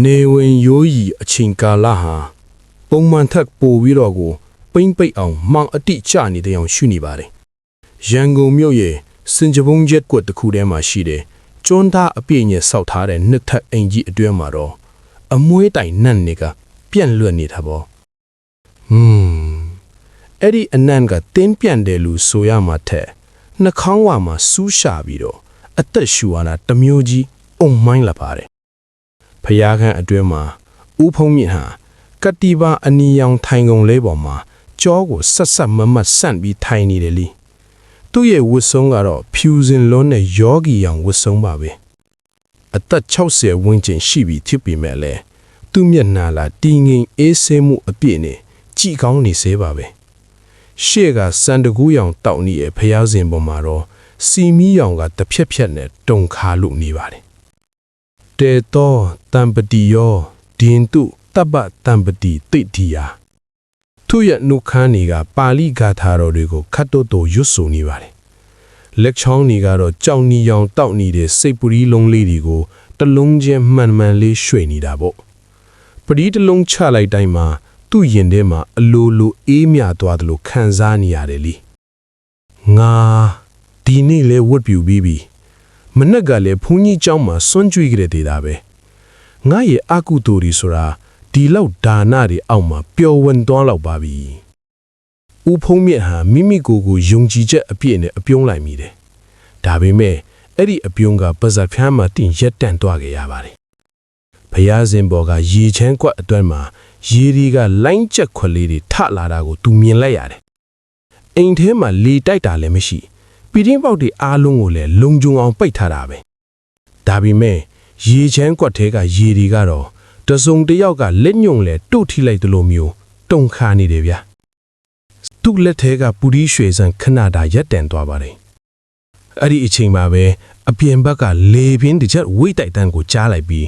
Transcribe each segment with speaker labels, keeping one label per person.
Speaker 1: နေဝင်ရိုးရီအချိန်ကာလဟာပုံမှန်ထက်ပိုပြီးတော့ကိုပိမ့်ပိတ်အောင်မောင်အတိကျနေတဲ့အောင်ရှုနေပါတယ်ရန်ကုန်မြို့ရဲ့စင်ကြပုံးချက်ကွက်တစ်ခုထဲမှာရှိတဲ့ကျွန်းသားအပြည့်နဲ့ဆောက်ထားတဲ့နှစ်ထပ်အိမ်ကြီးအတွင်းမှာတော့အမွှေးတိုင်နတ်နေကပြန့်လွတ်နေတာပေါ့အဲ့ဒီအနံ့ကတင်းပြန့်တယ်လို့ဆိုရမှာထက်နှာခေါင်းဝါမှာစူးရှာပြီးတော့အသက်ရှူရတာတစ်မျိုးကြီးအုံမိုင်းလာပါတယ်ဖျားခန့်အတွင်းမှာဦးဖုံးမြင့်ဟာကတိပါအနီရောင်ထိုင်ကုန်လေးပေါ်မှာကြောကိုဆက်ဆက်မမတ်ဆန့်ပြီးထိုင်နေတယ်လေသူ့ရဲ့ဝတ်ဆုံးကတော့ဖြူစင်လုံးနဲ့ယောဂီရောင်ဝတ်ဆုံးပါပဲအသက်60ဝန်းကျင်ရှိပြီဖြစ်ပေမဲ့လည်းသူ့မျက်နှာလာတီငင်အေးဆေးမှုအပြည့်နဲ့ကြည်ကောင်းနေစေပါပဲရှေ့ကစံတကူးရောင်တောက်နေရဲ့ဖျားစင်ပေါ်မှာတော့စီမီရောင်ကတစ်ဖြက်ဖြက်နဲ့တုံခါလို့နေပါတယ်တေတောတံပတိယောဒင်းတုတပ္ပတံပတိတိတ်ဒီယာသူ့ရဲ့နှုတ်ခမ်းတွေကပါဠိဂါထာတော်တွေကိုခတ်တော့ရွတ်ဆိုနေပါတယ်လက်ချောင်းတွေကတော့ကြောင်နီရောင်တောက်နေတဲ့စိတ်ပရီးလုံးလေးတွေကိုတလုံးချင်းမှန်မှန်လေးရွှေ့နေတာပေါ့ပရီးတလုံးချလိုက်တိုင်းမှာသူ့ရင်ထဲမှာအလိုလိုအေးမြသွားတယ်လို့ခံစားနေရတယ်လေငါဒီနေ့လဲဝတ်ပြူပြီးပြီမနေ့ကလည်းဘုန်းကြီးကျောင်းမှာစွန့်ကြွေးကြတဲ့တာပဲငါရဲ့အကုသိုလ်တွေဆိုတာဒီလောက်ဒါနတွေအောက်မှာပျော်ဝင်သွားလောက်ပါပြီဦးဖုံးမြင့်ဟာမိမိကိုယ်ကိုယုံကြည်ချက်အပြည့်နဲ့အပြုံးလိုက်မိတယ်ဒါပေမဲ့အဲ့ဒီအပြုံးကပါဇက်ဖျားမှာတင်ရက်တန့်သွားခဲ့ရပါတယ်ဖျားစင်ဘော်ကရေချမ်းကွက်အတွင်းမှာရေတွေကလိုင်းကျက်ခွက်လေးတွေထလာတာကိုသူမြင်လိုက်ရတယ်အိမ်ထဲမှာလေတိုက်တာလည်းမရှိပီတင်းပေါက်တွေအားလုံးကိုလည်းလုံခြုံအောင်ပိတ်ထားတာပဲဒါပေမဲ့ရေချမ်းကွက်ထဲကရေတွေကတော့တစုံတစ်ယောက်ကလက်ညွန့်လဲတို့ထိလိုက်သလိုမျိုးတုံခါနေတယ်ဗျာသူ့လက်ထဲကပူဒီရွှေစံခဏတာရက်တန်သွားပါတယ်အဲ့ဒီအချိန်မှာပဲအပြင်ဘက်ကလေပြင်းတစ်ချက်ဝိတ်တိုက်တန်းကိုကြားလိုက်ပြီး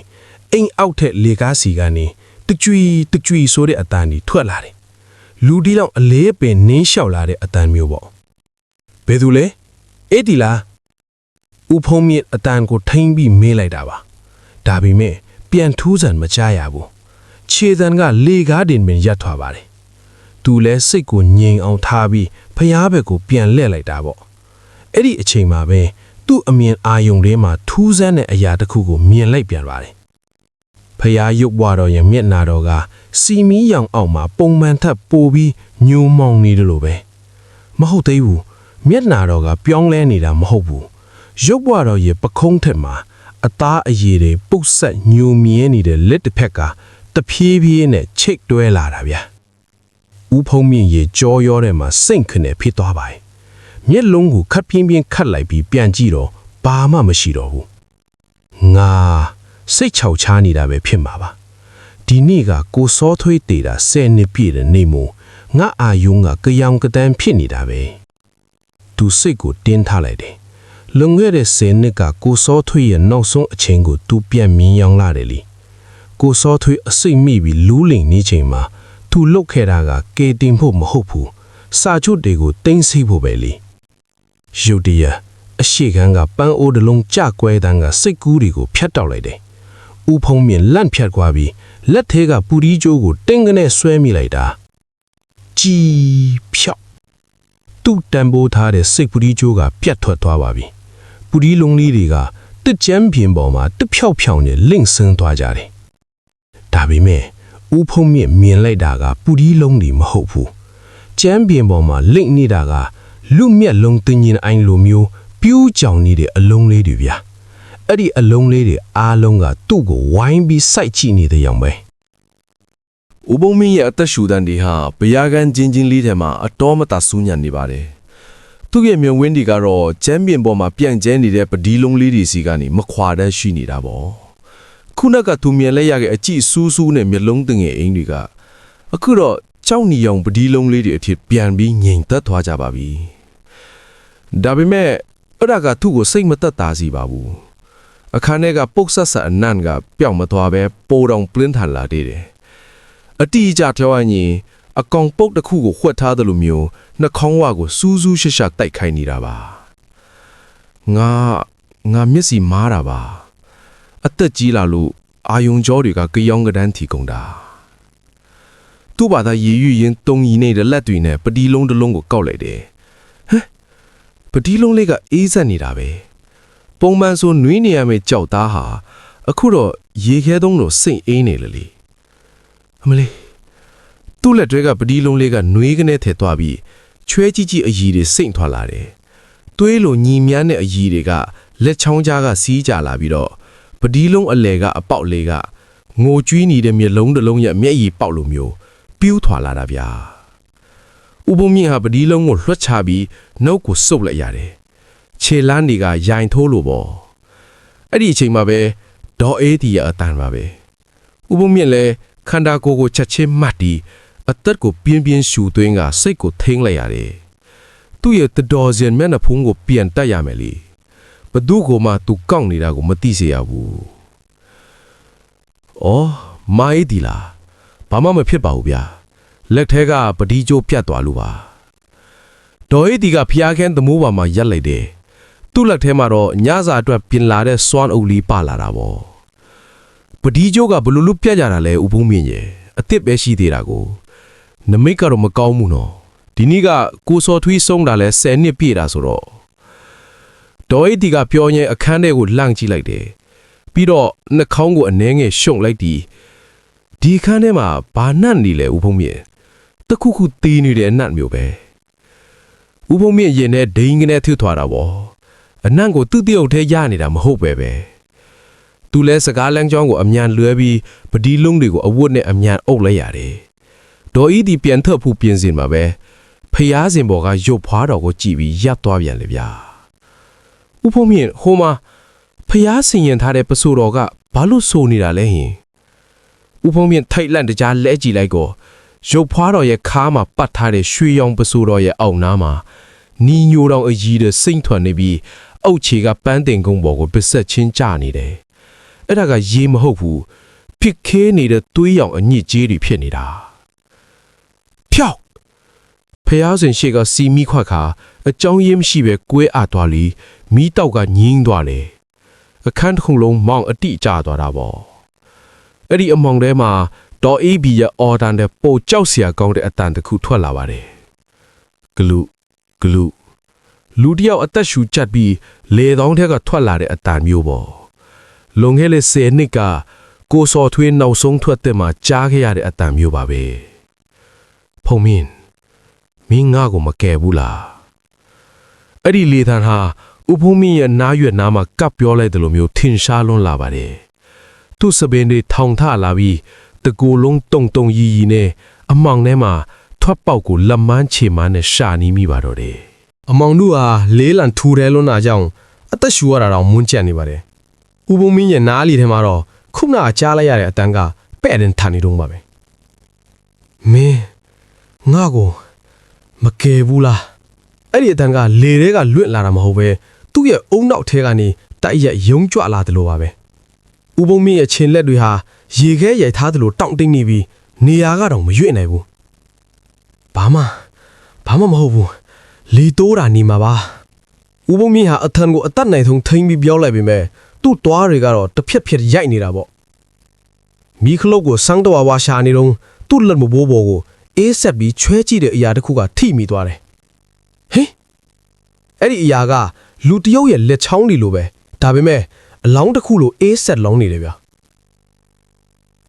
Speaker 1: အိမ်အောက်ထက်လေကားစီကနေတကြွီဆိုတဲ့အတန်ကြီးထွက်လာတယ်လူဒီလောက်အလေးပင်နင်းလျှောက်လာတဲ့အတန်မျိုးပေါ့ဘယ်သူလဲအေးဒီလားဦးဖုံးမြင့်အတန်ကိုထိမ့်ပြီးမေးလိုက်တာပါဒါပေမဲ့ပြန်ထူးစံမကြားရဘူးခြေတံကလေကားတင်ပင်ရပ်သွားပါတယ်သူလဲစိတ်ကိုငြိမ်အောင်ထားပြီးဖျားဘက်ကိုပြန်လှည့်လိုက်တာပေါ့အဲ့ဒီအချိန်မှာပဲသူ့အမြင်အာယုံထဲမှာထူးဆန်းတဲ့အရာတစ်ခုကိုမြင်လိုက်ပြန်ပါတယ်ဖျားရုပ်ဘွားတော်ရဲ့မျက်နာတော်ကစီမီရောင်အောက်မှာပုံမှန်ထက်ပိုပြီးညိုမောင်နေတယ်လို့ပဲမဟုတ်သေးဘူးမျက်နာတော်ကပြောင်းလဲနေတာမဟုတ်ဘူးရုပ်ဘွားတော်ရဲ့ပခုံးထက်မှာအသားအရည်တွေပုတ်ဆက်ညိုမြဲနေတဲ့လက်တစ်ဖက်ကတဖြည်းဖြည်းနဲ့ချိတ်တွဲလာတာဗျာဦးဖုံးမြင့်ရဲ့ကြောရောထဲမှာစိတ်ခနဲ့ဖြစ်သွားပါတယ်မျက်လုံးကိုခတ်ပြင်းပြင်းခတ်လိုက်ပြီးပြန်ကြည့်တော့ဘာမှမရှိတော့ဘူးငါစိတ်ချောက်ချားနေတာပဲဖြစ်မှာပါဒီနေ့ကကိုစောထွေးတေတာ10နှစ်ပြည့်တဲ့နေ့မို့ငါအာယုံကကြောင်ကတန်းဖြစ်နေတာပဲသူစိတ်ကိုတင်းထားလိုက်တယ်လွန်ခဲ့တဲ့10နှစ်ကကိုစောထွေးရဲ့နောက်ဆုံးအချိန်ကိုသူပြန်မြင်ရောက်လာတယ်လေကိုစောထွေးအစိတ်မိပြီးလူးလိန်နေချိန်မှာသူလှုပ်ခဲ့တာကကေတင်ဖို့မဟုတ်ဘူးစာချုပ်တွေကိုတင်းစိဖို့ပဲလေရုတ်တရက်အရှိခန်းကပန်းအိုးတစ်လုံးကြကွဲတန်းကစိတ်ကူးတွေကိုဖျက်တောက်လိုက်တယ်ဦးဖုံးမြင့်လန့်ဖြတ်သွားပြီးလက်ထဲကပူဒီကျိုးကိုတင်းကနေဆွဲမိလိုက်တာကြီးဖြောက်သူ့တန်ဖိုးထားတဲ့စိတ်ပူဒီကျိုးကပြတ်ထွက်သွားပါပြီပူဒီလုံးလေးတွေကတစ်ကြမ်းပြင်ပေါ်မှာတစ်ဖြောက်ဖြောင်နဲ့လင့်ဆင်းသွားကြတယ်ဒါပေမဲ့ဦးဖုံးမြင့်မြင်လိုက်တာကပူဒီလုံးတွေမဟုတ်ဘူးကြမ်းပြင်ပေါ်မှာလင့်နေတာကလူမျက်လုံးတင်းရင်အိုင်လိုမျိုးပြူးကြောင်နေတဲ့အလုံးလေးတွေဗျာအဲ့ဒီအလုံးလေးတွေအားလုံးကသူ့ကိုဝိုင်းပြီးစိုက်ကြည့်နေတဲ့ရောင်ပဲ
Speaker 2: ဦးဘုံမင်းရဲ့အသက်ရှူတန်းတွေဟာဘယာကန်ချင်းချင်းလေးထဲမှာအတော်မတဆူးညံ့နေပါတယ်သူ့ရဲ့မျက်ဝန်းတွေကတော့ကျမ်းပြင်ပေါ်မှာပြန့်ကျဲနေတဲ့ပဒီလုံးလေးတွေစီကနေမခွာတတ်ရှိနေတာပေါ့ခုနကသူမြင်လိုက်ရတဲ့အကြည့်စူးစူးနဲ့မျက်လုံးတငယ်အိမ်တွေကအခုတော့ကြောက်နီရောင်ပဒီလုံးလေးတွေအဖြစ်ပြန်ပြီးငြိမ်သက်သွားကြပါပြီဒါပေမဲ့အဲ့ဒါကသူ့ကိုစိတ်မသက်သာစီပါဘူးအခန်းထဲကပုတ်ဆက်ဆက်အနံ့ကပျောက်မသွားပဲပိုးတောင်ပလင်းထန်လာသေးတယ်အတီးကြပြောရရင်အကောင်ပုတ်တစ်ခုကိုခွက်ထားသလိုမျိုးနှာခေါင်းဝကိုစူးစူးရှက်ရှက်တိုက်ခိုင်းနေတာပါငါမျက်စိမားတာပါအသက်ကြီးလာလို့ အာယုံကြောတွေကကြောင်ကဒန်းထီကုန်တာသူ့ဘာသာရည်ရွယ်ရင်တုံကြီးနေတဲ့လက်တွေနဲ့ပတိလုံးတစ်လုံးကိုကောက်လိုက်တယ်ဟမ်ပတိလုံးလေးကအေးဆက်နေတာပဲပုံမှန်ဆိုနွေးနေရမယ့်ကြောက်သားဟာအခုတော့ရေခဲသုံးလို့စိတ်အေးနေလေအမလေးသူ့လက်တွေကပတိလုံးလေးကနွေးကနေထဲသွားပြီးချွဲကြီးကြီးအကြီးတွေစိတ်ထွက်လာတယ်သွေးလိုညီမြန်းတဲ့အကြီးတွေကလက်ချောင်းကြားကစီးကြလာပြီးတော့ပတိလုံးအလဲကအပေါက်လေးကငိုကြွီးနေတဲ့မျက်လုံးတစ်လုံးရဲ့မျက်ရည်ပေါက်လိုမျိုးပြူးထွာလာတာဗျာဥပုံမြင့်ဟာပတိလုံးကိုလွှတ်ချပြီးနှုတ်ကိုစုပ်လိုက်ရတယ်ခြေလမ်းတွေကရိုင်ထိုးလို့ပေါ့အဲ့ဒီအချိန်မှာပဲဒေါ်အေးတီရဲ့အတန်ပါပဲဥပုံမြင့်လည်းခန္ဓာကိုယ်ကိုချက်ချင်းမှတ်ပြီးအသက်ကိုပြင်းပြင်းရှူသွင်းကစိတ်ကိုထိန်းလိုက်ရတယ်သူ့ရဲ့တတော်စင်မျက်နှာဖုံးကိုပြန်တက်ရမယ်လေဘသူ့ကိုမှသူကောက်နေတာကိုမသိစေရဘူးအော်မာအေးတီလားဘာမှမဖြစ်ပါဘူးဗျာလက်ထဲကပတိကျိုးပြတ်သွားလို့ပါဒေါ်အေးတီကဖျားခန်းသမိုးပါမှာရက်လိုက်တယ်သူ့လက်ထဲမှာတော့ညစာအတွက်ပြင်လာတဲ့စွမ်းအုပ်လေးပါလာတာပေါ့ပတိကျိုးကဘလို့လို့ပြတ်ကြတာလဲဥပုံမြင့်ရဲ့အစ်စ်ပဲရှိသေးတာကိုနမိတ်ကတော့မကောင်းဘူးနော်ဒီနေ့ကကိုစော်ထွေးဆုံးတာလဲ10နှစ်ပြည့်တာဆိုတော့ဒေါ်အေးတီကပြောရင်အခန်းထဲကိုလှမ်းကြည့်လိုက်တယ်ပြီးတော့နှာခေါင်းကိုအနှဲငယ်ရှုံလိုက်ဒီအခန်းထဲမှာဘာနှံ့နေလဲဥပုံမြင့်တခုခုတီးနေတဲ့အနံ့မျိုးပဲဥပုံမြင့်ရင်နဲ့ဒိန်းကနေထွထွာတာပေါ့အနံ့ကိုသူ့တရုတ်ထဲရနေတာမဟုတ်ပဲသူလဲစကားလမ်းကြောင်းကိုအမြန်လွဲပြီးပတိလုံးတွေကိုအဝတ်နဲ့အမြန်အုပ်လိုက်ရတယ်ဒေါ်ဤဒီပြန်ထပ်ဖို့ပြင်စင်မှာပဲဖျားစင်ပေါ်ကရုပ်ဖွားတော်ကိုကြည့်ပြီးရပ်သွားပြန်လေဗျာဥပုံမြင့်ဟိုမှာဖျားစင်ရင်ထားတဲ့ပစိုးတော်ကဘာလို့ဆိုနေတာလဲဟင်ဥပုံမြင့်ထိုက်လန့်တကြားလဲကြည့်လိုက်ကိုရုပ်ဖွားတော်ရဲ့ခါမှာပတ်ထားတဲ့ရွှေရောင်ပစိုးတော်ရဲ့အောက်နားမှာနီညိုတော်အကြီးတဲ့စိမ့်ထွန်နေပြီးအုတ်ချေကပန်းတင်ကုန်းပေါ်ကိုပဆက်ချင်းကျနေတယ်အဲ့ဒါကရေမဟုတ်ဘူးဖြစ်ခဲနေတဲ့သွေးရောင်အညစ်အကြေးတွေဖြစ်နေတာဖြောက်ဖျားစင်ရှိကစီမီခွက်ခါအကြောင်းရင်းမရှိပဲကွဲအပ်သွားလီမီးတောက်ကညင်းသွားတယ်အခန်းတစ်ခုလုံးမောင်အတိကျသွားတာပေါ့အဲ့ဒီအမောင်ထဲမှာဒေါ်အေးဘီရဲ့အော်တန်တဲ့ပိုကြောက်စရာကောင်းတဲ့အတန်တစ်ခုထွက်လာပါတယ်ဂလူလူတယောက်အသက်ရှူကျပ်ပြီးလေတောင်းထဲကထွက်လာတဲ့အတန်မျိုးပေါ့လွန်ခဲ့တဲ့10နှစ်ကကိုစော်ထွေးနောက်ဆုံးထွက်တဲ့မှာကြားခဲ့ရတဲ့အတန်မျိုးပါပဲဖုံမင်းမင်းငါ့ကိုမကယ်ဘူးလားအဲ့ဒီလေသံဟာဥဖုံးမင်းရဲ့နားရွက်နားမှာကပ်ပြောလိုက်တယ်လို့မျိုးထင်ရှားလွန်းလာပါတယ်သူ့စပင်းတွေထောင်ထလာပြီးတကူလုံးတုံရီနဲ့အမောင်ထဲမှာထွက်ပေါက်ကိုလက်မန်းချေမန်းနဲ့ရှာနီးမိပါတော့တယ်
Speaker 1: အမောင်တို့ဟာလေးလံထူတယ်လို့နာကြောင့်အသက်ရှူရတာတော့မွန်းကျက်နေပါတယ်ဥပုံမင်းရဲ့နားလီထဲမှာတော့ခုနကကြားလိုက်ရတဲ့အတန်းကပဲ့တင်ထန်နေတော့ပါပဲမင်းငါ့ကိုမကယ်ဘူးလားအဲ့ဒီအတန်းကလေတွေကလွတ်လာတာမဟုတ်ပဲသူ့ရဲ့အုံနောက်ထဲကနေတိုက်ရက်ယုံကြွလာတယ်လို့ပါပဲဥပုံမင်းရဲ့ခြေလက်တွေဟာရေခဲရိုက်ထားတယ်လို့တောင့်တင်းနေပြီးနေရာကတော့မရွေ့နိုင်ဘူးဘာမှမဟုတ်ဘူးလေတိုးတာနေမှာပါဥပုံမင်းဟာအထန်ကိုအသက်နိုင်ဆုံးထိမ့်ပြီးပြောလိုက်ပေမဲ့သူ့သွားတွေကတော့တစ်ဖြက်ရိုက်နေတာပေါ့မိခလုတ်ကိုစန်းတော်ဝါရှာနေတော့သူ့လက်မဘိုးဘော်ကိုအေးဆက်ပြီးချွဲကြည့်တဲ့အရာတစ်ခုကထိမိသွားတယ်ဟင်အဲ့ဒီအရာကလူတယောက်ရဲ့လက်ချောင်းလီလိုပဲဒါပေမဲ့အလောင်းတစ်ခုလိုအေးဆက်လောင်းနေတယ်ဗျာ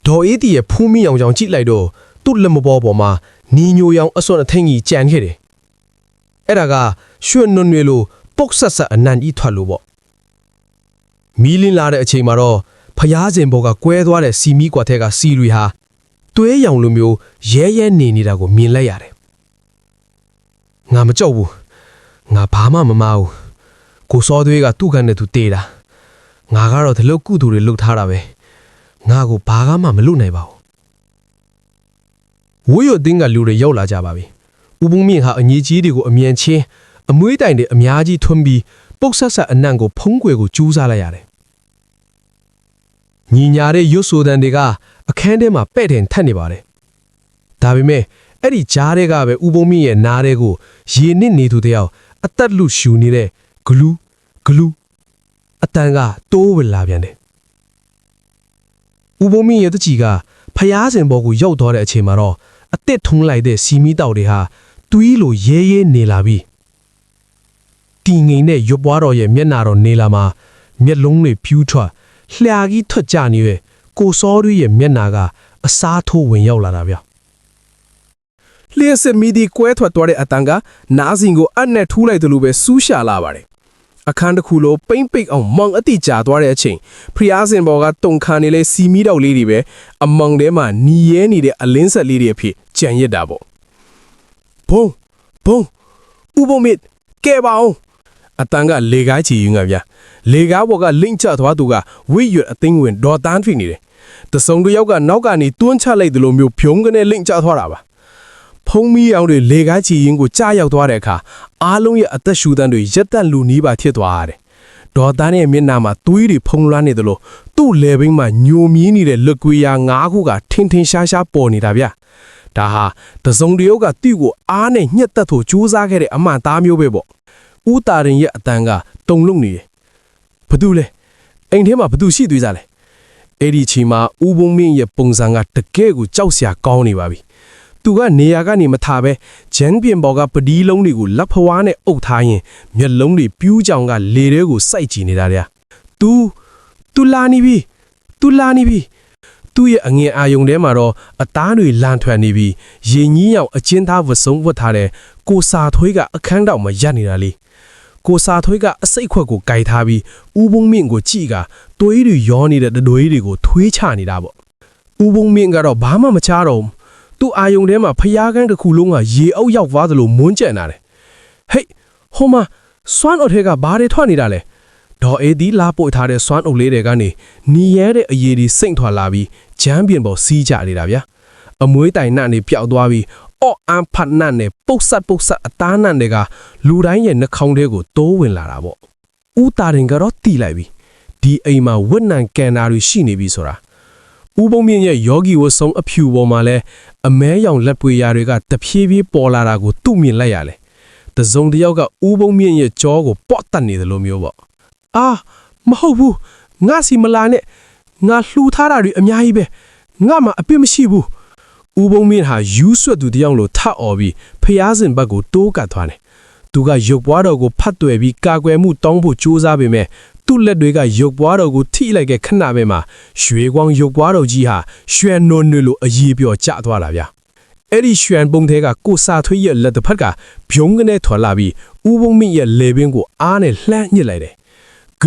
Speaker 1: ဒေါ်အေးတီရဲ့ဖူးမိအောင်ကြောင်ကြည့်လိုက်တော့သူ့လက်မဘောပေါ်မှာနီညိုရောင်အစွန်းအထင်းကြီးကြံခဲ့တယ်အဲ့ဒါကရွှေနွန်းတွေလိုပုတ်ဆက်အနံ့ကြီးထွက်လို့ပေါ့မီးလင်းလာတဲ့အချိန်မှာတော့ဖျားစင်ဘောကကွဲသွားတဲ့စီမီကွာထဲကစီရီဟာသွေးရောင်လိုမျိုးရဲနေနေတာကိုမြင်လိုက်ရတယ်ငါမကြောက်ဘူးငါဘာမှမမဘူးကိုစောသွေးကသူ့ကန်နဲ့သူတေးတာငါကတော့ဒီလောက်ကုသူတွေလှုပ်ထားတာပဲငါကိုဘာမှမလုပ်နိုင်ပါဘူးဝိရတင်းကလူတွေရောက်လာကြပါပြီဥပုံမြင့်ဟာအငြီးကြီးတွေကိုအမြန်ချင်းအမွှေးတိုင်တွေအများကြီးထွန်းပြီးပုတ်ဆက်အနံ့ကိုဖုံးကွယ်ကိုကျူးစားလိုက်ရတယ်ညီညာတဲ့ရွတ်ဆိုတန်တွေကအခန်းထဲမှာပဲ့တင်ထက်နေပါတယ်ဒါပေမဲ့အဲ့ဒီကြားတွေကပဲဥပုံမြင့်ရဲ့နားတွေကိုရေနစ်နေသူတယောက်အသက်လူရှူနေတဲ့ဂလူအတန်ကတိုးဝင်လာပြန်တယ်
Speaker 3: ဦးဘုံမင်းရဲ့တကြီးကဖျားစင်ဘောကိုရောက်သွားတဲ့အချိန်မှာတော့အသက်ထုံးလိုက်တဲ့စီမီတောက်တွေဟာတွေးလိုရဲရဲနေလာပြီတီငိန်နဲ့ရွပ်ပွားတော်ရဲ့မျက်နာတော်နေလာမှာမျက်လုံးတွေဖြူးထွက်လျှာကြီးထွက်ကြနေရဲ့ကိုစောတွေရဲ့မျက်နာကအစားထိုးဝင်ရောက်လာတာဗျလျှက်စမီဒီကွဲထွက်သွားတဲ့အတန်ကနားစင်ကိုအနဲ့ထူးလိုက်တယ်လို့ပဲစူးရှာလာပါတယ်အခန်းတစ်ခုလိုပိမ့်ပိတ်အောင်မောင်အတိကြာသွားတဲ့အချိန်ဖျားစင်ဘောကတုံခါနေလဲစီမီတောက်လေးတွေပဲအမောင်ထဲမှာနီရဲနေတဲ့အလင်းဆက်လေးတွေအဖြစ်ကြံရစ်တာပေါ့ဘုံဦးဘုံမစ်ကဲပါအောင်အတန်ကလေကားချီယူငါဗျာလေကားဘောကလင့်ချသွားသူကဝိရွတ်အသိန်းဝင်ဒေါ်တန်းထွေနေတယ်တစုံတစ်ယောက်ကနောက်ကနေတွန်းချလိုက်တယ်လို့မျိုးဖြုံးကနေလင့်ချသွားတာပါဖုံးမီအောင်တွေလေကားချီရင်ကိုကြားရောက်သွားတဲ့အခါအားလုံးရဲ့အသက်ရှူတန်းတွေရက်တက်လူနီးပါဖြစ်သွားရတယ်ဒေါ်တန်းရဲ့မျက်နှာမှာသွေးတွေဖုံးလွှမ်းနေတယ်လို့သူ့လေဘိန်းမှာညိုမြင်းနေတဲ့လက်ကွေရာ၅ခုကထင်းထင်းရှားရှားပေါ်နေတာဗျဒါဟာတစုံတစ်ယောက်ကသူ့ကိုအားနဲ့ညှက်တက်ဖို့ကြိုးစားခဲ့တဲ့အမှန်သားမျိုးပဲပေါ့ဦးတာရင်ရဲ့အတန်ကတုံလုံးနေတယ်ဘသူလဲအိမ်ထဲမှာဘသူရှိသေးကြလဲအဲ့ဒီချိန်မှာဦးဘုံမင်းရဲ့ပုံစံကတကယ်ကိုကြောက်စရာကောင်းနေပါပြီသူကနေရာကနေမထားပဲဂျန်ပြင်ဘော်ကပဒီလုံးတွေကိုလက်ဖွားနဲ့အုပ်ထားရင်မျက်လုံးတွေပြူးကြောင်ကလေတွေကိုစိုက်ကြည့်နေတာတဲ့သူလာနေပြီသူ့ရဲ့အငင်အာယုံထဲမှာတော့အသားတွေလန်ထွက်နေပြီးရင်ကြီးရောက်အချင်းသားဝစုံဝတ်ထားတဲ့ကိုစာထွေးကအခန်းတောင်မှာရပ်နေတာလေကိုစာထွေးကအစိတ်ခွက်ကိုကြိုက်ထားပြီးဦးဘုံမင်းကိုကြည့်ကသွေးတွေရောနေတဲ့တတွေးတွေကိုထွေးချနေတာပေါ့ဦးဘုံမင်းကတော့ဘာမှမချတော့ဘူးသူ့အာယုံထဲမှာဖျားကန်းတစ်ခုလုံးကရေအုပ်ရောက်သွားသလိုမွန်းကြံ့လာတယ်ဟေးဟိုမှာစွမ်းအုပ်ထဲကဘာတွေထွက်နေတာလဲဒေါ်အေးဒီလာပို့ထားတဲ့စွမ်းအုပ်လေးတွေကနေနီရဲတဲ့အရေးတွေစိမ့်ထွက်လာပြီးဂျမ်းပြင်ပေါ်စီးကြနေတာဗျာအမွေးတိုင်နှံ့နေပျောက်သွားပြီးအော့အန်ဖတ်နှံ့နေပုတ်ဆက်အသားနှံ့တွေကလူတိုင်းရဲ့နှာခေါင်းထဲကိုတိုးဝင်လာတာပေါ့ဦးတာရင်ကတော့တီးလိုက်ပြီဒီအိမ်မှာဝတ်နံကန်နာတွေရှိနေပြီဆိုတာဦးဘုံမြင့်ရဲ့ယောဂီဝတ်ဆုံးအဖြူပေါ်မှာလဲအမဲရောင်လက်ပွေရာတွေကတဖြည်းဖြည်းပေါ်လာတာကိုသူ့မြင်လိုက်ရလေတစုံတစ်ယောက်ကဦးဘုံမြင့်ရဲ့ကြောကိုပော့တက်နေတယ်လို့မျိုးပေါ့အာမဟုတ်ဘူးငါစီမလာနဲ့ငါလှူထားတာတွေအများကြီးပဲငါမှအပြစ်မရှိဘူးဦးဘုံမင်းဟာယူးဆွတ်သူတယောက်လိုထအော်ပြီးဖျားစင်ဘက်ကိုတိုးကပ်သွားတယ်သူကရုပ်ပွားတော်ကိုဖတ်တွယ်ပြီးကာကွယ်မှုတောင်းဖို့ကြိုးစားပေမဲ့သူ့လက်တွေကရုပ်ပွားတော်ကိုထိလိုက်တဲ့ခဏပဲမှာရွှေကွမ်းရုပ်ပွားတော်ကြီးဟာရွှဲနွန်းနွလိုအရေးပြောကျသွားတာဗျာအဲ့ဒီရွှဲပုံထဲကကိုစာထွေးရဲ့လက်တစ်ဖက်ကဖြုံးကနေထွက်လာပြီးဦးဘုံမင်းရဲ့လေပင်ကိုအားနဲ့လှမ်းညှစ်လိုက်တယ်ဂ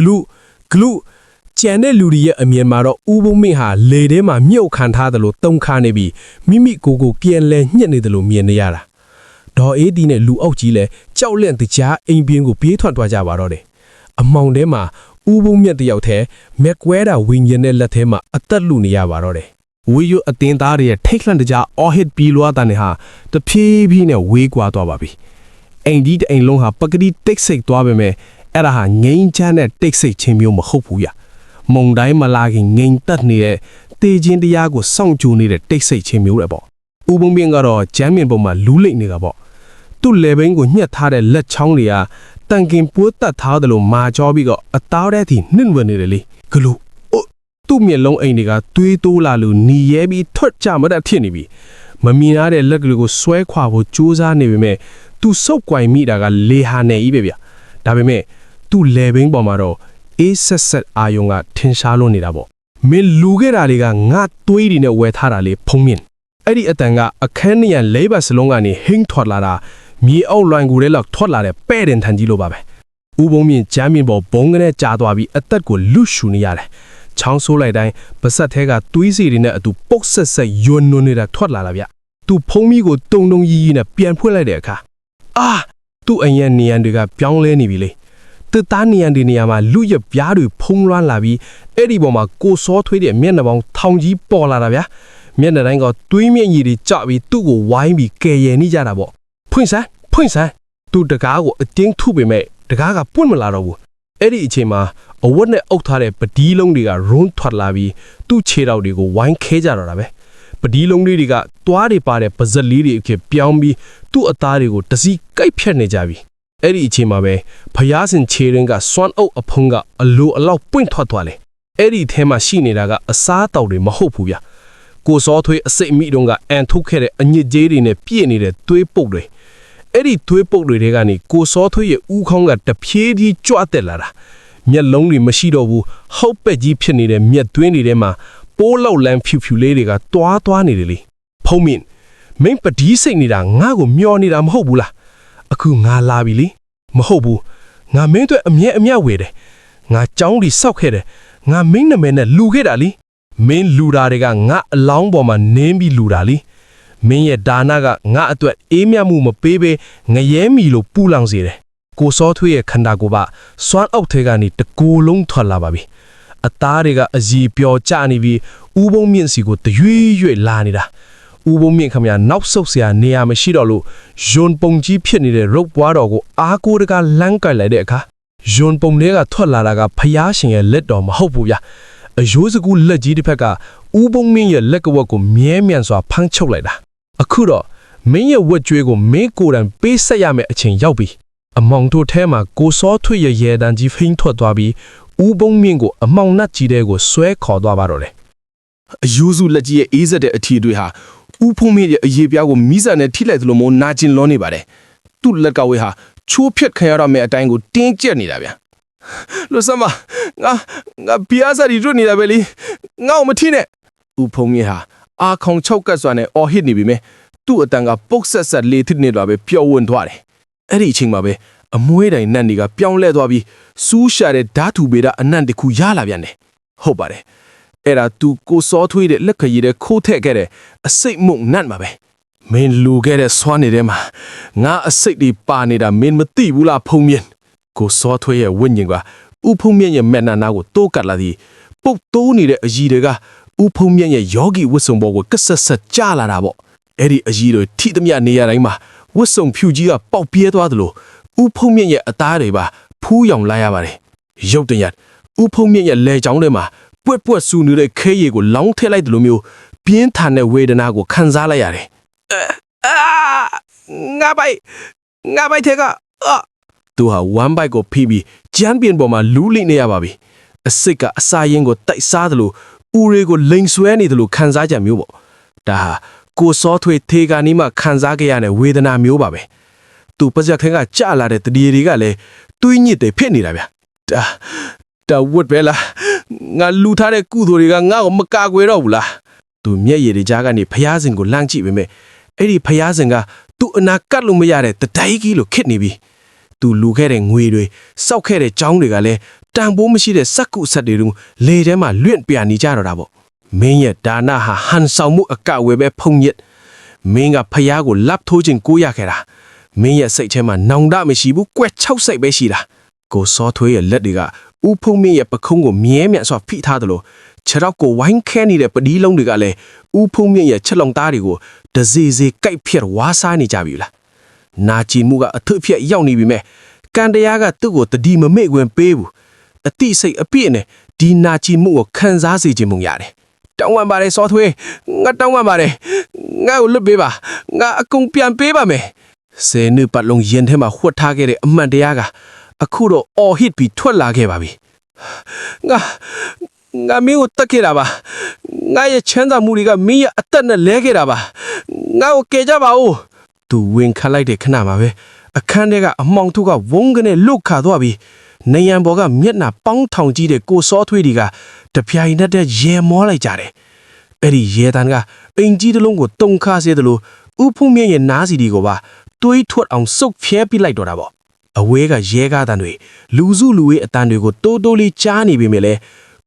Speaker 3: လူကျန်တဲ့လူတွေရဲ့အမြင်မှာတော့ဦးဘုံမင်းဟာလေထဲမှာမြုပ်ခံထားတယ်လို့တုံခါနေပြီးမိမိကိုယ်ကိုပြန်လဲညှစ်နေတယ်လို့မြင်နေရတာဒေါ်အေးဒီနဲ့လူအောက်ကြီးလဲကြောက်လန့်တကြားအိမ်ပြင်းကိုပြေးထွက်သွားကြပါတော့တယ်အမောင်ထဲမှာဦးဘုံမြတ်တယောက်ထဲမက်ကွဲတာဝင်းရင်တဲ့လက်ထဲမှာအသက်လူနေရပါတော့တယ်ဝီယိုအတင်းသားတွေရဲ့ထိတ်လန့်တကြားအော်ဟစ်ပြီးလွားတဲ့နေဟာတဖြည်းဖြည်းနဲ့ဝေးကွာသွားပါပြီအိမ်ဒီတအိမ်လုံးဟာပကတိတိတ်ဆိတ်သွားပေမဲ့အဲ့ဒါဟာငိမ့်ချမ်းတဲ့တိတ်ဆိတ်ခြင်းမျိုးမဟုတ်ဘူးရမုံတိုင်းမလာခင်ငိမ့်တက်နေတဲ့တေခြင်းတရားကိုစောင့်ကြိုနေတဲ့တိတ်ဆိတ်ခြင်းမျိုးတွေပေါ့ဥပုံမြင့်ကတော့ဂျမ်းမြင့်ပုံမှာလူးလိမ့်နေတာပေါ့သူ့လေဘိန်းကိုညှက်ထားတဲ့လက်ချောင်းတွေကတန်ကင်ပိုးတက်ထားတယ်လို့မာကြောပြီးတော့အသားထဲထိနှင့်ဝင်နေတယ်လေဂလူသူ့မျက်လုံးအိမ်တွေကသွေးတိုးလာလို့หนีရဲပြီးထွက်ကြမတတ်ဖြစ်နေပြီမမြင်ရတဲ့လက်ကလေးကိုဆွဲခွာဖို့ကြိုးစားနေပေမဲ့သူစုပ်ကွိုင်မိတာကလေဟာနေကြီးပဲဗျဒါပေမဲ့သူ့လေဘိန်းပေါ်မှာတော့အေးဆက်အာယုံကထင်ရှားလို့နေတာပေါ့မင်းလူခဲ့တာတွေကငါသွေးတွေနဲ့ဝယ်ထားတာလေဖုံးမြင့်အဲ့ဒီအတန်ကအခန်းနေရ၄ဘတ်စလုံးကနေဟင်းထွက်လာတာမြေအောက်လွိုင်ကူထဲလောက်ထွက်လာတဲ့ပဲ့တင်ထန်ကြီးလိုပါပဲဥပုံမြင့်ဂျမ်းမြင့်ပေါ်ဘုံကနေကြာသွားပြီးအသက်ကိုလွတ်ရှူနေရတယ်ချောင်းဆိုးလိုက်တိုင်းပါဆက်ထဲကသွေးစီတွေနဲ့အတူပုတ်ဆက်ယွန်းနွန်းနေတာထွက်လာဗျသူဖုံးမီကိုတုံတုံကြီးကြီးနဲ့ပြန်ဖွင့်လိုက်တဲ့အခါအာသူ့အရင်နေရန်တွေကပြောင်းလဲနေပြီလေသူသားနေရန်ဒီနေရာမှာလူရပြားတွေဖုံးလွှမ်းလာပြီးအဲ့ဒီပေါ်မှာကိုစောထွေးတဲ့မျက်နှာပေါင်းထောင်ကြီးပေါ်လာတာဗျမျက်နှာတိုင်းကသွေးမြင့်ကြီးတွေကျပြီးသူ့ကိုဝိုင်းပြီးကယ်ရယ်နေကြတာပေါ့ဖွင့်စမ်းသူတကားကိုအတင်းထုပေမဲ့တကားကပွင့်မလာတော့ဘူးအဲ့ဒီအချိန်မှာအဝတ်နဲ့အုပ်ထားတဲ့ပဒီလုံးတွေကရုံးထွက်လာပြီးသူ့ခြေထောက်တွေကိုဝိုင်းခဲကြတော့တာပဲပဒီလုံးလေးတွေကတွားတွေပါတဲ့ပါဇက်လေးတွေအဖြစ်ပြောင်းပြီးသူ့အသားတွေကိုတစီကိုက်ဖြတ်နေကြပြီအဲ့ဒီအချိန်မှာပဲဖျားစင်ခြေရင်းကစွမ်းအုပ်အဖုံးကအလိုအလောက်ပွင့်ထွက်သွားလေ အဲ့ဒီထဲမှာရှိနေတာကအစားအသောက်တွေမဟုတ်ဘူးဗျကိုစောထွေးအစိတ်မိတုံးကအန်ထုတ်ခဲ့တဲ့အညစ်အကြေးတွေနဲ့ပြည့်နေတဲ့သွေးပုတ်တွေအဲ့ဒီသွေးပုတ်တွေထဲကနေကိုစောထွေးရဲ့ဥခေါင်းကတဖြည်းဖြည်းကြွတက်လာတာမျက်လုံးတွေမရှိတော့ဘူးဟောက်ပက်ကြီးဖြစ်နေတဲ့မျက်သွင်းတွေထဲမှာပိုးလောက်လန်းဖြူဖြူလေးတွေကတွားတွားနေတယ်လေဖုံးမြင့်မင်းပဒီစိတ်နေတာငါ့ကိုမျောနေတာမဟုတ်ဘူးလားအခုငါလာပြီလေမဟုတ်ဘူးငါမင်းတို့အမြဲအမြဝေတယ်ငါကြောင်းလီစောက်ခဲ့တယ်ငါမင်းနာမည်နဲ့လူခဲ့တာလေမင်းလူတာတွေကငါအလောင်းပေါ်မှာနင်းပြီးလူတာလေမင်းရဲ့ဒါနကငါအတွက်အေးမြမှုမပေးဘဲငရဲမီလို့ပူလောင်စေတယ်ကိုစောထွေးရဲ့ခန္ဓာကိုယ်ပါစွမ်းအောက်ထဲကနေတကူလုံးထွက်လာပါပြီအသားတွေကအစီပျော်ကျနေပြီးဥပုံမြင့်စီကိုတရွေ့ရွေ့လာနေတာဥပုံမြင့်ခမရနောက်ဆုတ်เสียနေရာမရှိတော့လို့ယွန်ပုံကြီးဖြစ်နေတဲ့ရုပ်ပွားတော်ကိုအားကိုးတကလန်းကိုက်လိုက်တဲ့အခါယွန်ပုံတွေကထွက်လာတာကဖျားရှင်ရဲ့လက်တော်မဟုတ်ဘူးဗျအယိုးစကူလက်ကြီးတစ်ဖက်ကဥပုံမြင့်ရဲ့လက်ကဝက်ကိုမြဲမြံစွာဖမ်းချုပ်လိုက်တာအခုတော့မင်းရဲ့ဝက်ကြွေးကိုမင်းကိုယ်တိုင်ပေးဆက်ရမယ့်အချိန်ရောက်ပြီအမောင်တို့ထဲမှာကိုစောထွေရဲ့ရဲတန်ကြီးဖိန်းထွက်သွားပြီးဥပုံမြင့်ကိုအမောင်နှက်ကြီးတဲ့ကိုဆွဲခေါ်သွားပါတော့တယ်အယိုးစုလက်ကြီးရဲ့အေးစက်တဲ့အထီတွေဟာဥဖုံးမြင့်ရဲ့အရေးပြားကိုမိစာနဲ့ထိလိုက်သလိုမျိုးနာကျင်လွန်နေပါတယ်သူ့လက်ကဝေးဟာချိုးဖြတ်ခံရတော့မယ့်အတိုင်းကိုတင်းကျပ်နေတာဗျာလို့စမငါဘီယာစာရီတို့နေတာပဲလေငါ့ကိုမထိနဲ့ဥဖုံးမြင့်ဟာအာခေါင်၆ကတ်စွာနဲ့အော်ဟစ်နေပြီမဲ့သူ့အတန်ကပုတ်ဆက်ဆက်လေးထစ်နေတော့ပဲပျော်ဝွန်သွားတယ်အဲ့ဒီအချိန်မှာပဲအမွှေးတိုင်နတ်တွေကပြောင်းလဲသွားပြီးစူးရှာတဲ့ဓာတုဗေဒအနံ့တစ်ခုရလာပြန်တယ်ဟုတ်ပါတယ်အဲ့ဒါသူကိုစောထွေးတဲ့လက်ခရီးတဲ့ခိုးထက်ခဲ့တဲ့အစိတ်မုံနတ်မှာပဲမင်းလူခဲ့တဲ့ဆွမ်းနေတဲ့မှာငါအစိတ်တွေပါနေတာမင်းမသိဘူးလားဖုံမြင့်ကိုစောထွေးရဲ့ဝိညာဉ်ကဥဖုံမြင့်ရဲ့မျက်နှာနာကိုတိုးကတ်လာသည်ပုတ်တိုးနေတဲ့အကြီးတွေကဥဖုံမြင့်ရဲ့ယောဂီဝတ်စုံပေါ်ကိုကက်ဆက်ဆက်ကျလာတာပေါ့အဲ့ဒီအကြီးတွေထိသမျှနေရာတိုင်းမှာဝတ်စုံဖြူကြီးကပေါက်ပြဲသွားသလိုဥဖုံမြင့်ရဲ့အသားတွေပါဖူးယောင်လာရပါတယ်ရုတ်တရက်ဥဖုံမြင့်ရဲ့လဲချောင်းထဲမှာပွက်ပွက်ဆူနေတဲ့ခဲရည်ကိုလောင်းထည့်လိုက်တယ်လို့မျိုးပြင်းထန်တဲ့ဝေဒနာကိုခံစားလိုက်ရတယ်ငါပိုက်ထဲကသူဟာဝမ်းပိုက်ကိုဖိပြီးကြမ်းပြင်းပေါ်မှာလူးလိနေရပါပြီအစိတ်ကအစာရင်ကိုတိုက်စားတယ်လို့ဦးရေကိုလိန်ဆွဲနေတယ်လို့ခံစားချက်မျိုးပေါ့ဒါဟာကိုစောထွေးထေကာနီးမှခံစားခဲ့ရတဲ့ဝေဒနာမျိုးပါပဲသူပါဇက်ခဲကကြလာတဲ့တတိယတွေကလည်းတွေးညစ်တယ်ဖြစ်နေတာဗျဒါဝတ်ပဲလားငါလူထားတဲ့ကုသိုလ်တွေကငါ့ကိုမကာကွယ်တော့ဘူးလားသူမျက်ရည်တွေကြားကနေဖျားစင်ကိုလှမ်းကြည့်ပေမဲ့အဲ့ဒီဖျားစင်ကသူ့အနာကတ်လို့မရတဲ့တတိုင်းကြီးလိုခစ်နေပြီသူလူခဲ့တဲ့ငွေတွေစောက်ခဲ့တဲ့ကြောင်းတွေကလည်းတန်ဖိုးမရှိတဲ့စက်ကုဆက်တွေတို့လေထဲမှာလွင့်ပြနေကြတော့တာပေါ့မင်းရဲ့ဒါနဟာဟန်ဆောင်မှုအကဝယ်ပဲဖုံညစ်မင်းကဖျားကိုလက်ထိုးခြင်းကိုရခဲ့တာမင်းရဲ့စိတ်ထဲမှာနောင်တမရှိဘူးကွက်6စိတ်ပဲရှိတာကိုစောထွေးရဲ့လက်တွေကဥဖုံမြင့်ရဲ့ပခုံးကိုမြဲမြံစွာဖိထားသလိုခြေထောက်ကိုဝိုင်းခဲနေတဲ့ပဒီးလုံးတွေကလည်းဥဖုံမြင့်ရဲ့ချက်လုံသားတွေကိုဒဇေဇေကိုက်ဖြတ်ဝါးစားနေကြပြီလားနာကျင်မှုကအထွတ်ဖြတ်ရောက်နေပြီမဲ့ကန်တရားကသူ့ကိုတတိမမေ့ခွင့်ပေးဘူးအတိစိတ်အပြည့်နဲ့ဒီနာကျင်မှုကိုခံစားစေခြင်းမှုရတယ်တောင်းပန်ပါတယ်စောထွေးငါတောင်းပန်ပါတယ်ငါ့ကိုလွတ်ပေးပါငါအကုန်ပြန်ပေးပါမယ်ဆယ်နှစ်ပတ်လုံးရင်ထဲမှာဝှက်ထားခဲ့တဲ့အမှန်တရားကအခုတော့အော်ဟစ်ပြီးထွက်လာခဲ့ပါပြီငါမင်းကိုတတ်ခဲ့တာပါငါရဲ့ချမ်းသာမှုတွေကမင်းရဲ့အသက်နဲ့လဲခဲ့တာပါငါ့ကိုကယ်ကြပါဦးသူဝင်ခတ်လိုက်တဲ့ခဏမှာပဲအခန်းထဲကအမောင်ထုကဝုန်းကနေလွတ်ခါသွားပြီးနေရန်ဘော်ကမျက်နှာပေါင်းထောင်ကြီးတဲ့ကိုစောထွေးတွေကတပြိုင်နက်တည်းရဲမောလိုက်ကြတယ်အဲ့ဒီရဲတန်းကအင်ကြီးတစ်လုံးကိုတုံခါစေတယ်လို့ဥဖုံမြင့်ရဲ့နားစီဒီကိုပါတွေးထွက်အောင်စုပ်ဖျဲပြလိုက်တော့တာပေါ့အဝဲကရဲကားတန်တွေလူစုလူဝေးအတန်တွေကိုတိုးတိုးလေးကြားနေပေမဲ့လည်း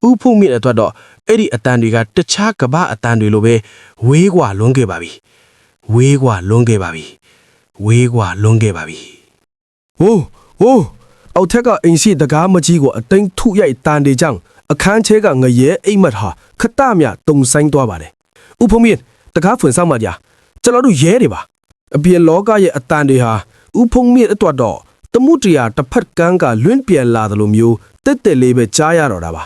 Speaker 3: ဥဖုံမြင့်အတွက်တော့အဲ့ဒီအတန်တွေကတခြားကဘာအတန်တွေလိုပဲဝေးကွာလွန်းခဲ့ပါပြီဝေးကွာလွန်းခဲ့ပါပြီဟိုးအောက်ထက်ကအိမ်ရှိတကားမကြီးကိုအသိမ်းထုရိုက်တန်တွေကြောင့်အခန်းချဲကငရဲအိမ်မက်ဟာခတမြတုံဆိုင်သွားပါတယ်ဥဖုံမြင့်တကားဖွင့်ဆောင်မကြကျွန်တော်တို့ရဲတွေပါအပြင်လောကရဲ့အတန်တွေဟာဥဖုံမြင့်အတွက်တော့တမှုတရာတစ်ဖက်ကန်းကလွင့်ပြန်လာတယ်လို့မျိုးတက်တက်လေးပဲကြားရတော့တာပါ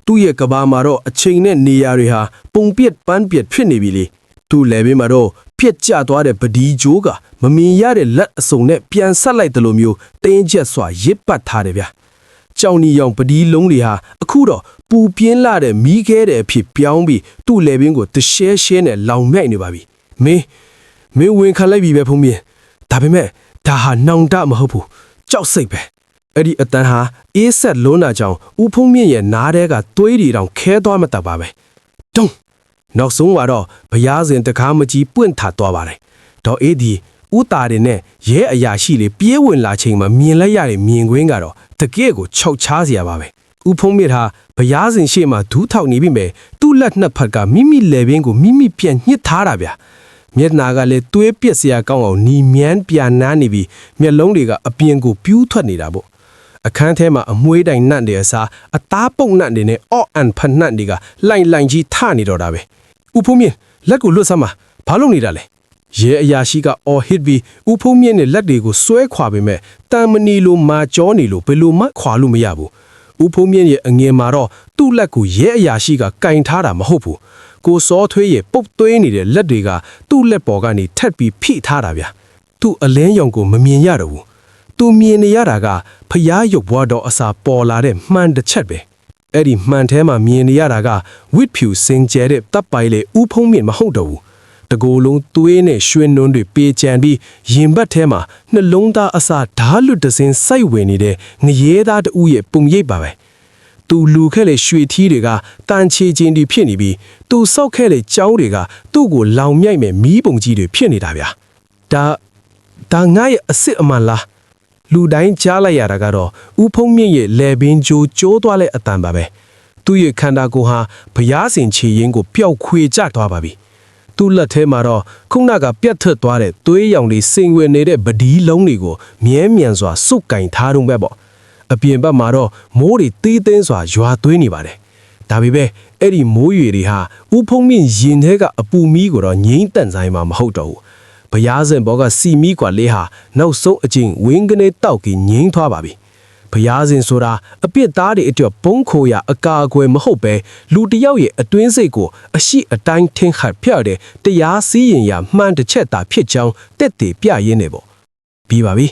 Speaker 3: သူ့ရဲ့ကဘာမှာတော့အချိန်နဲ့နေရာတွေဟာပုံပြက်ပန်းပြက်ဖြစ်နေပြီလေသူ့လည်းဘေးမှာတော့ပြက်ကျသွားတဲ့ပဒီဂျိုးကမမြင်ရတဲ့လက်အစုံနဲ့ပြန်ဆက်လိုက်တယ်လို့မျိုးတင်းကျပ်စွာရစ်ပတ်ထားတယ်ဗျ ကြောင်နီရောင်ပဒီလုံးတွေဟာအခုတော့ပူပြင်းလာတဲ့မီးခဲတဲ့အဖြစ်ပြောင်းပြီးသူ့လေပင်ကိုတရှဲရှဲနဲ့လောင်မြိုက်နေပါပြီမင်းဝင်ခံလိုက်ပြီပဲဖုံးမြင့်ဒါပေမဲ့ဒါဟာနှောင်တမဟုတ်ဘူးကြောက်စိတ်ပဲအဲ့ဒီအတန်းဟာအေးဆက်လုံးနာကြောင်ဦးဖုံးမြင့်ရဲ့နားထဲကသွေးတွေတောင်ခဲသွားမတတ်ပါပဲတုံးနောက်ဆုံးကတော့ဘရားစဉ်တကားမကြီးပွင့်ထသွားပါတယ်ဒေါ်အေးဒီဦးတာတွေနဲ့ရဲအရာရှိလေးပြေးဝင်လာချိန်မှာမြင်လိုက်ရတဲ့မြင်ကွင်းကတော့တကယ့်ကိုခြောက်ချားစရာပါပဲဦးဖုံးမြင့်ဟာဘရားစဉ်ရှေ့မှာဒူးထောက်နေပြီမဲ့သူ့လက်နှစ်ဖက်ကမိမိလေပင်ကိုမိမိပြန်ညှစ်ထားတာဗျာမျက်နာကလည်းသွေးပစ်စရာကောင်းအောင်နီမြန်းပြန်နားနေပြီးမျက်လုံးတွေကအပြင်ကိုပြူးထွက်နေတာပေါ့အခန်းထဲမှာအမွှေးတိုင်နှံ့တဲ့အစားအသားပုတ်နှံ့တွေနဲ့အော့အန်ဖနှံ့တွေကလိုင်ကြီးထနေတော့တာပဲဦးဖုံးမြင့်လက်ကိုလွတ်စမ်းပါဘာလုပ်နေတာလဲရဲအရာရှိကအော်ဟစ်ပြီးဦးဖုံးမြင့်နဲ့လက်တွေကိုဆွဲခွာပေမဲ့တန်မနီလိုမာကြောနေလို့ဘယ်လိုမှခွာလို့မရဘူးဦးဖုံးမြင့်ရဲ့အငယ်မှာတော့သူ့လက်ကိုရဲအရာရှိကကင်ထားတာမဟုတ်ဘူးကိုစောထွေးရဲ့ပုတ်သွေးနေတဲ့လက်တွေကသူ့လက်ပေါ်ကနေထက်ပြီးဖိထားတာဗျသူ့အလင်းရောင်ကိုမမြင်ရတော့ဘူးသူမြင်နေရတာကဖျားရုပ်ဘွားတော်အစာပေါ်လာတဲ့မှန်တစ်ချက်ပဲအဲ့ဒီမှန်ထဲမှာမြင်နေရတာကဝစ်ဖြူစင်ကြဲတဲ့တပ်ပိုင်လေဦးဖုံးမြင့်မဟုတ်တော့ဘူးတကိုယ်လုံးသွေးနဲ့ရွှင်နွန်းတွေပေးကြံပြီးရင်ဘတ်ထဲမှာနှလုံးသားအစာဓာတ်လွတ်တစင်းစိုက်ဝင်နေတဲ့ငရဲသားတူရဲ့ပုံရိပ်ပါပဲသူလူခဲ့လေရွှေထီးတွေကတန်ချေချင်းတွေဖြစ်နေပြီးသူစောက်ခဲ့လေကြောင်းတွေကသူ့ကိုလောင်မြိုက်မဲ့မီးပုံကြီးတွေဖြစ်နေတာဗျာဒါငါရဲ့အစ်စ်အမှန်လားလူတိုင်းကြားလိုက်ရတာကတော့ဦးဖုံးမြင့်ရဲ့လေပင်ကြိုးကျိုးသွားတဲ့အတန်ပါပဲသူ့ရဲ့ခန္ဓာကိုယ်ဟာဘရားစဉ်ခြေရင်းကိုပျောက်ခွေကျသွားပါပြီသူ့လက်ထဲမှာတော့ခုနကပြတ်ထွက်သွားတဲ့သွေးရောင်တွေစိမ်ဝင်နေတဲ့ပဒီလုံးတွေကိုမြဲမြံစွာစုပ်ကင်ထားတော့ပဲပေါ့အပြင်ဘက်မှာတော့မိုးတွေတီးသင်းစွာရွာသွေးနေပါတယ်ဒါပေမဲ့အဲ့ဒီမိုးရွေတွေဟာဦးဖုံးမြင့်ရင်ထဲကအပူမီးကိုတော့ငိမ့်တန့်ဆိုင်မှာမဟုတ်တော့ဘူးဘရားစဉ်ဘောကစီမီကွာလေးဟာနောက်ဆုံးအချင်းဝင်းကနေတောက်ကငိမ့်သွားပါပြီဘရားစဉ်ဆိုတာအပြစ်သားတွေအတွက်ပုံခိုရအကာအကွယ်မဟုတ်ပဲလူတယောက်ရဲ့အတွင်းစိတ်ကိုအရှိအတိုင်းထင်ခတ်ဖျက်တဲ့တရားစည်းရင်ရမှန်တစ်ချက်သာဖြစ်ကြောင်းတက်တည်ပြရင်းနေပေါ့ပြီးပါပြီ